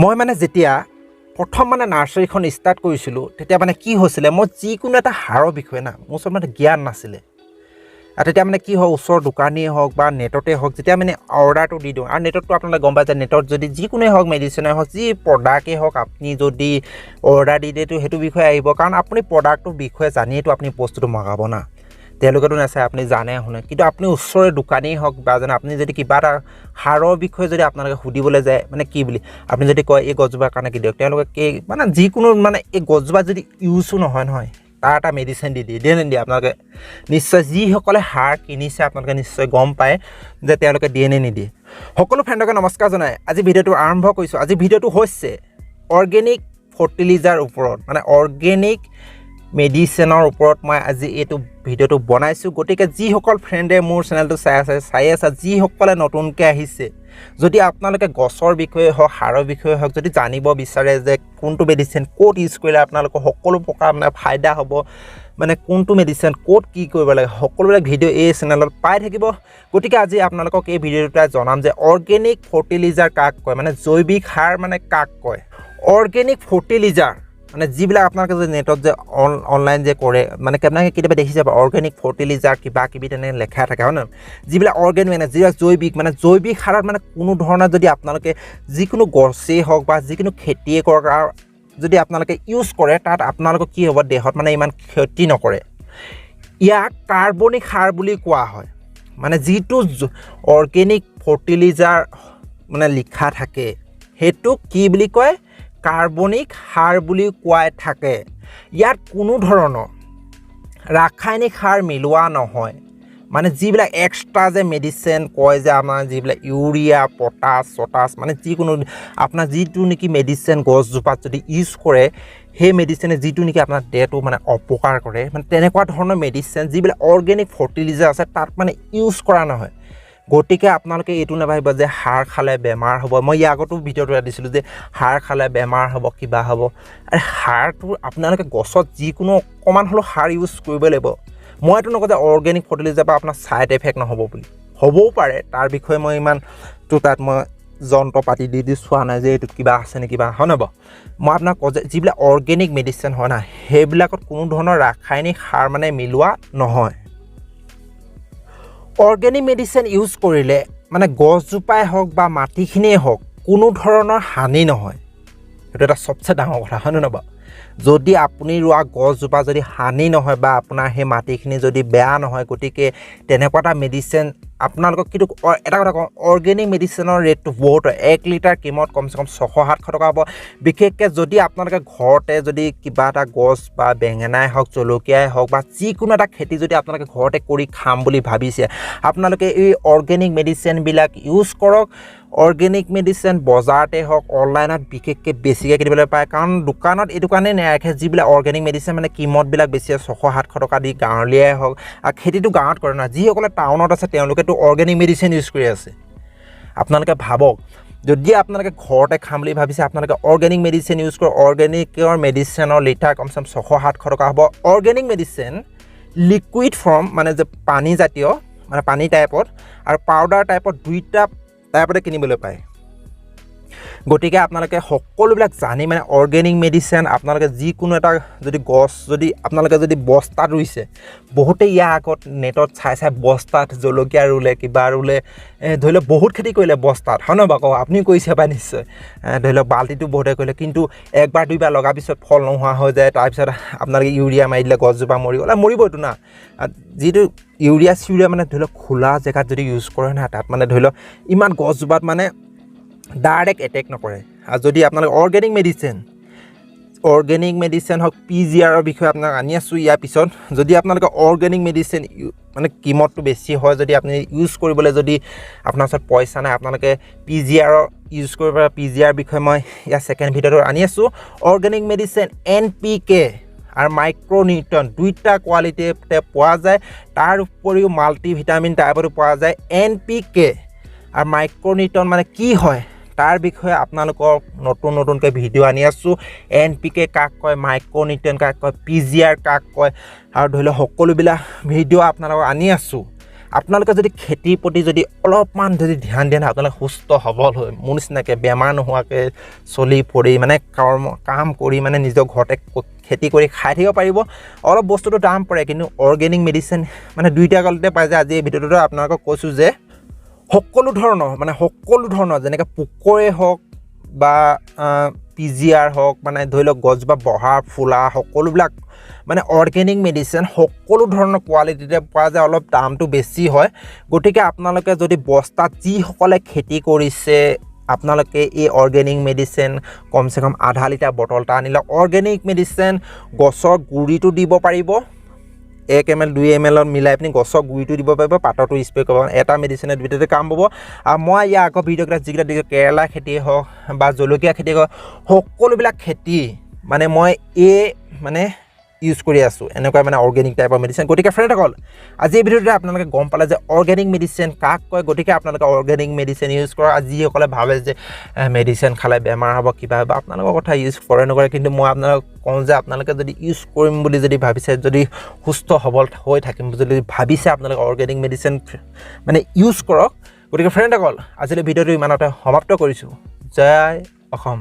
মই মানে যেতিয়া প্ৰথম মানে নাৰ্চাৰীখন ষ্টাৰ্ট কৰিছিলোঁ তেতিয়া মানে কি হৈছিলে মই যিকোনো এটা হাৰৰ বিষয়ে না মোৰ ওচৰত মানে জ্ঞান নাছিলে আৰু তেতিয়া মানে কি হয় ওচৰৰ দোকানীয়ে হওক বা নেটতে হওক যেতিয়া মানে অৰ্ডাৰটো দি দিওঁ আৰু নেটতটো আপোনালোকে গম পায় যে নেটত যদি যিকোনোৱে হওক মেডিচিনে হওক যি প্ৰডাক্টেই হওক আপুনি যদি অৰ্ডাৰ দি দিয়েতো সেইটো বিষয়ে আহিব কাৰণ আপুনি প্ৰডাক্টটোৰ বিষয়ে জানিয়েতো আপুনি বস্তুটো মগাব না তেওঁলোকেতো নাচায় আপুনি জানে শুনে কিন্তু আপুনি ওচৰৰে দোকানেই হওক বা যেনে আপুনি যদি কিবা এটা সাৰৰ বিষয়ে যদি আপোনালোকে সুধিবলৈ যায় মানে কি বুলি আপুনি যদি কয় এই গছজোপাৰ কাৰণে কি দিয়ক তেওঁলোকে কি মানে যিকোনো মানে এই গছজোপা যদি ইউজো নহয় তাৰ এটা মেডিচিন দি দিয়ে নিদিয়ে আপোনালোকে নিশ্চয় যিসকলে সাৰ কিনিছে আপোনালোকে নিশ্চয় গম পায় যে তেওঁলোকে দিয়ে নে নিদিয়ে সকলো ফ্ৰেণ্ডকে নমস্কাৰ জনাই আজি ভিডিঅ'টো আৰম্ভ কৰিছোঁ আজি ভিডিঅ'টো হৈছে অৰ্গেনিক ফাৰ্টিলাইজাৰ ওপৰত মানে অৰ্গেনিক মেডিচিনৰ ওপৰত মই আজি এইটো ভিডিঅ'টো বনাইছোঁ গতিকে যিসকল ফ্ৰেণ্ডে মোৰ চেনেলটো চাই আছে যিসকলে নতুনকৈ আহিছে যদি আপোনালোকে গছৰ বিষয়ে হওক সাৰৰ বিষয়ে হওক যদি জানিব বিচাৰে যে কোনটো মেডিচিন ক'ত ইউজ কৰিলে আপোনালোকৰ সকলো প্ৰকাৰ মানে ফাইদা হ'ব মানে কোনটো মেডিচিন ক'ত কি কৰিব লাগে সকলোবিলাক ভিডিঅ' এই চেনেলত পাই থাকিব গতিকে আজি আপোনালোকক এই ভিডিঅ'টোতে জনাম যে অৰ্গেনিক ফাৰ্টিলাইজাৰ কাক কয় মানে জৈৱিক সাৰ মানে কাক কয় অৰ্গেনিক ফাৰ্টিলাইজাৰ মানে যিবিলাক আপোনালোকে যে নেটত যে অনলাইন যে কৰে মানে আপোনালোকে কেতিয়াবা দেখি যাব অৰ্গেনিক ফাৰ্টিলাইজাৰ কিবা কিবি তেনে লেখা থাকে হয় নহয় যিবিলাক অৰ্গেনিক মানে যিবিলাক জৈৱিক সাৰত মানে কোনো ধৰণৰ যদি আপোনালোকে যিকোনো গছেই হওক বা যিকোনো খেতিয়ে কৰক যদি আপোনালোকে ইউজ কৰে তাত আপোনালোকৰ কি হ'ব দেহত মানে ইমান ক্ষতি নকৰে ইয়াক কাৰ্বনিক সাৰ বুলি কোৱা হয় মানে যিটো অৰ্গেনিক ফাৰ্টিলাইজাৰ মানে লিখা থাকে সেইটো কি বুলি কয় কাৰ্বনিক সাৰ বুলি কোৱাই থাকে ইয়াত কোনো ধৰণৰ ৰাসায়নিক সাৰ মিলোৱা নহয় মানে যিবিলাক এক্সট্ৰা যে মেডিচিন কয় যে আমাৰ যিবিলাক ইউৰিয়া পটাছ মানে যিকোনো আপোনাৰ যিটো নেকি মেডিচিন গছজোপাত যদি ইউজ কৰে সেই মেডিচিনে যিটো নেকি আপোনাৰ দেহটো মানে অপকাৰ কৰে মানে তেনেকুৱা ধৰণৰ মেডিচিন যিবিলাক অৰ্গেনিক ফাৰ্টিলাইজাৰ আছে তাত মানে ইউজ কৰা নহয় গতিকে আপোনালোকে এইটো নাভাবিব যে সাৰ খালে বেমাৰ হ'ব মই ইয়াৰ আগতো ভিডিঅ'টো দিছিলোঁ যে সাৰ খালে বেমাৰ হ'ব কিবা হ'ব আৰু সাৰটো আপোনালোকে গছত যিকোনো অকণমান হ'লেও সাৰ ইউজ কৰিব লাগিব মইতো নকওঁ যে অৰ্গেনিক ফাৰ্টিলাইজাৰ পৰা আপোনাৰ ছাইড এফেক্ট নহ'ব বুলি হ'বও পাৰে তাৰ বিষয়ে মই ইমানটো তাত মই যন্ত্ৰ পাতি দি চোৱা নাই যে এইটোত কিবা আছে নে কিবা হয় নহয় বাৰু মই আপোনাক কওঁ যে যিবিলাক অৰ্গেনিক মেডিচিন হয় না সেইবিলাকত কোনো ধৰণৰ ৰাসায়নিক সাৰ মানে মিলোৱা নহয় অৰ্গেনিক মেডিচিন ইউজ কৰিলে মানে গছজোপাই হওক বা মাটিখিনিয়ে হওক কোনো ধৰণৰ হানি নহয় সেইটো এটা সবচে ডাঙৰ কথা হয় নহয় বাৰু যদি আপুনি ৰোৱা গছজোপা যদি হানি নহয় বা আপোনাৰ সেই মাটিখিনি যদি বেয়া নহয় গতিকে তেনেকুৱা এটা মেডিচিন আপোনালোকক কিন্তু এটা কথা কওঁ অৰ্গেনিক মেডিচিনৰ ৰেটটো বহুত হয় 1 লিটাৰ কিমত কমচে কম 600-700 টকা হ'ব বিশেষকৈ যদি আপোনালোকে ঘৰতে যদি কিবা এটা গছ বা বেঙেনাই হওক জলকীয়াই হওক বা যিকোনো এটা খেতি যদি আপোনালোকে ঘৰতে কৰি খাম বুলি ভাবিছে আপোনালোকে এই অৰ্গেনিক মেডিচিনবিলাক ইউজ কৰক অৰ্গেনিক মেডিচিন বজাৰতে হওক অনলাইনত বিশেষকৈ বেছিকৈ কিনিবলৈ পায় কাৰণ দোকানত এইটো কাৰণে নাৰাখে যিবিলাক অৰ্গেনিক মেডিচিন মানে কিমতবিলাক বেছি 600-700 টকা দি গাঁৱলীয়াই হওক আৰু খেতিটো গাঁৱত কৰে না যিসকলে টাউনত আছে তেওঁলোকেতো অৰ্গেনিক মেডিচিন ইউজ কৰি আছে আপোনালোকে ভাবক যদি আপোনালোকে ঘৰতে খাম বুলি ভাবিছে আপোনালোকে অৰ্গেনিক মেডিচিন ইউজ কৰক অৰ্গেনিকৰ মেডিচিনৰ লিটাৰ কমচে কম 600-700 টকা হ'ব অৰ্গেনিক মেডিচিন লিকুইড ফৰ্ম মানে যে পানী জাতীয় মানে পানী টাইপত আৰু পাউডাৰ টাইপত দুইটা টাইপতে কিনিবলৈ পায় গতিকে আপোনালোকে সকলোবিলাক জানি মানে অৰ্গেনিক মেডিচিন আপোনালোকে যিকোনো এটা যদি গছ যদি আপোনালোকে যদি বস্তাত ৰুইছে বহুতে ইয়াৰ আগত নেটত চাই বস্তাত জলকীয়া ৰুলে কিবা ৰুলে ধৰি লওক বহুত খেতি কৰিলে বস্তাত হয় নহয় বাৰু আপুনি কৰিছে পাই নিশ্চয় ধৰি লওক বাল্টিটো বহুতে কৰিলে কিন্তু একবাৰ দুইবাৰ লগাৰ পিছত ফল নোহোৱা হৈ যায় তাৰপিছত আপোনালোকে ইউৰিয়া মাৰি দিলে গছজোপা মৰিবইতো না যিটো ইউৰিয়া মানে ধৰি লওক খোলা জেগাত যদি ইউজ কৰে না তাত মানে ধৰি লওক ইমান গছজোপাত মানে ডাইৰেক্ট এটেক নকৰে আৰু যদি আপোনালোকে অৰ্গেনিক মেডিচিন হওক PGRৰ বিষয়ে আপোনাক আনি আছোঁ ইয়াৰ পিছত যদি আপোনালোকে অৰ্গেনিক মেডিচিন মানে কিমতটো বেছি হয় যদি আপুনি ইউজ কৰিবলৈ যদি আপোনাৰ ওচৰত পইচা নাই আপোনালোকে PGRৰ ইউজ কৰিব পাৰে PGR বিষয়ে মই ইয়াৰ ছেকেণ্ড ভিডিঅ'টো আনি আছোঁ অৰ্গেনিক মেডিচিন NPK আৰু মাইক্ৰ'নিউট্ৰন দুইটা কোৱালিটিতে পোৱা যায় তাৰ উপৰিও মাল্টিভিটামিন টাইপতো পোৱা যায় NPK আৰু মাইক্ৰ'নিউট্ৰন মানে কি হয় তাৰ বিষয়ে আপোনালোকৰ নতুনকৈ ভিডিঅ' আনি আছোঁ NPK কাক কয় মাইক্ৰ'নিউট্ৰন কাক কয় PGR কাক কয় আৰু ধৰি লওক সকলোবিলাক ভিডিঅ' আপোনালোকক আনি আছোঁ আপোনালোকে যদি খেতিৰ প্ৰতি যদি অলপমান যদি ধ্যান দিয়ে না আপোনালোকে সুস্থ সবল হৈ মোৰ নিচিনাকৈ বেমাৰ নোহোৱাকৈ চলি ফুৰি মানে কাম কৰি মানে নিজৰ ঘৰতে খেতি কৰি খাই থাকিব পাৰিব অলপ বস্তুটো দাম পৰে কিন্তু অৰ্গেনিক মেডিচিন মানে দুইটা কলতে পাই যায় আজি এই ভিডিঅ'টোত আপোনালোকক কৈছোঁ যে সকলো ধৰণৰ যেনেকৈ পোকৰে হওক বা পিজিআৰ হওক মানে ধৰি লওক গছজোপা বহা ফুলা সকলোবিলাক মানে অৰ্গেনিক মেডিচিন সকলো ধৰণৰ কোৱালিটিতে পোৱা যায় অলপ দামটো বেছি হয় গতিকে আপোনালোকে যদি বস্তাত যিসকলে খেতি কৰিছে আপোনালোকে এই অৰ্গেনিক মেডিচিন কমচে কম আধা লিটাৰ বটল এটা আনিলে অৰ্গেনিক মেডিচিন গছৰ গুৰিটো দিব পাৰিব 1 ml 2 ml মিলাই পিনি গছৰ গুৰিটো দিব পাৰিব পাতটো স্প্ৰে কৰিব এটা মেডিচিনৰ ভিতৰতে কাম হ'ব আৰু মই ইয়াৰ আগৰ ভিডিঅ'কেইটা যিকেইটা দিছোঁ কেৰেলা খেতি হওক বা জলকীয়া খেতি হওক সকলোবিলাক খেতি মানে মই মানে ইউজ কৰি আছোঁ এনেকুৱা মানে অৰ্গেনিক টাইপৰ মেডিচিন গতিকে ফ্ৰেণ্ডসকল আজি এই ভিডিঅ'টোতে আপোনালোকে গম পালে যে অৰ্গেনিক মেডিচিন কাক কয় গতিকে আপোনালোকে অৰ্গেনিক মেডিচিন ইউজ কৰা যিসকলে ভাবে যে মেডিচিন খালে বেমাৰ হ'ব কিবা হ'ব আপোনালোকৰ কথা ইউজ কৰে নকৰে কিন্তু মই আপোনালোকক কওঁ যে আপোনালোকে যদি ইউজ কৰিম বুলি যদি ভাবিছে যদি সুস্থ সবল হৈ থাকিম যদি ভাবিছে আপোনালোকে অৰ্গেনিক মেডিচিন মানে ইউজ কৰক গতিকে ফ্ৰেণ্ডসকল আজিলৈ ভিডিঅ'টো ইমানতে সমাপ্ত কৰিছোঁ জয় অসম